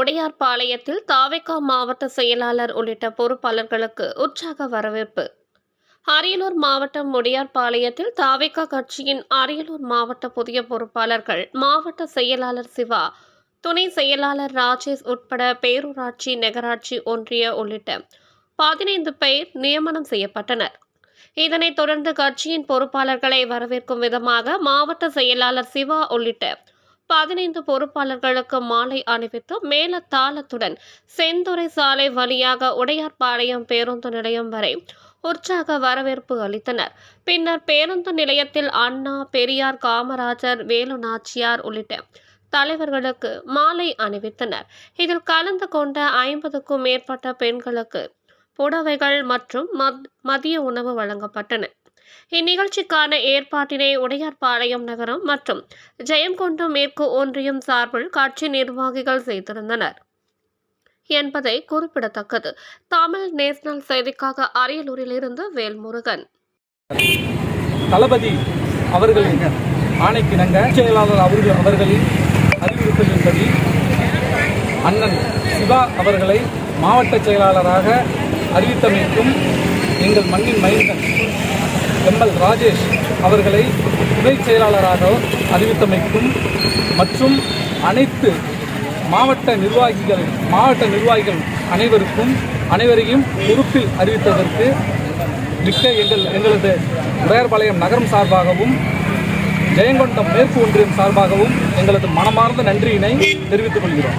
உடையார்பாளையத்தில் தாவேகா மாவட்ட செயலாளர் உள்ளிட்ட பொறுப்பாளர்களுக்கு உற்சாக வரவேற்பு. அரியலூர் மாவட்டம் உடையார்பாளையத்தில் தாவேகா கட்சியின் அரியலூர் மாவட்ட புதிய பொறுப்பாளர்கள் மாவட்ட செயலாளர் சிவா, துணை செயலாளர் ராஜேஷ் உட்பட பேரூராட்சி, நகராட்சி, ஒன்றிய உள்ளிட்ட 15 பேர் நியமனம் செய்யப்பட்டனர். இதனைத் தொடர்ந்து கட்சியின் பொறுப்பாளர்களை வரவேற்கும் விதமாக மாவட்ட செயலாளர் சிவா உள்ளிட்ட 15 பொறுப்பாளர்களுக்கு மாலை அணிவித்து மேளதாளத்துடன் செந்துறை சாலை வழியாக உடையார்பாளையம் பேருந்து நிலையம் வரை உற்சாக வரவேற்பு அளித்தனர். பின்னர் பேருந்து நிலையத்தில் அண்ணா, பெரியார், காமராஜர், வேலு நாச்சியார் உள்ளிட்ட தலைவர்களுக்கு மாலை அணிவித்தனர். இதில் கலந்து கொண்ட 50க்கும் மேற்பட்ட பெண்களுக்கு புடவைகள் மற்றும் மதிய உணவு வழங்கப்பட்டன. இந்நிகழ்ச்சிக்கான ஏற்பாட்டினை உடையார்பாளையம் நகரம் மற்றும் ஜெயங்கொண்டம் மேற்கு ஒன்றியம் சார்பில் கட்சி நிர்வாகிகள் செய்திருந்தனர் என்பதை குறிப்பிடத்தக்கது. தமிழ் நேஷனல் செய்திக்காக அரியலூரிலிருந்து வேல்முருகன். தளபதி அவர்களின் ஆணைக்கிணங்க செயலாளர் அவர்களின் அறிவுறுத்தலின்படி அண்ணன் சிவா அவர்களை மாவட்ட செயலாளராக அறிவித்தமைக்கும் எங்கள் மண்ணின் மைந்தன் எம்எல் ராஜேஷ் அவர்களை துணை செயலாளராக அறிவித்தமைக்கும் மற்றும் அனைத்து மாவட்ட நிர்வாகிகள் அனைவரையும் பொறுப்பில் அறிவித்ததற்கு மிக்க எங்களது உடையார்பாளையம் நகரம் சார்பாகவும் ஜெயங்கொண்டம் மேற்கு ஒன்றியம் சார்பாகவும் எங்களது மனமார்ந்த நன்றியினை தெரிவித்துக் கொள்கிறோம்.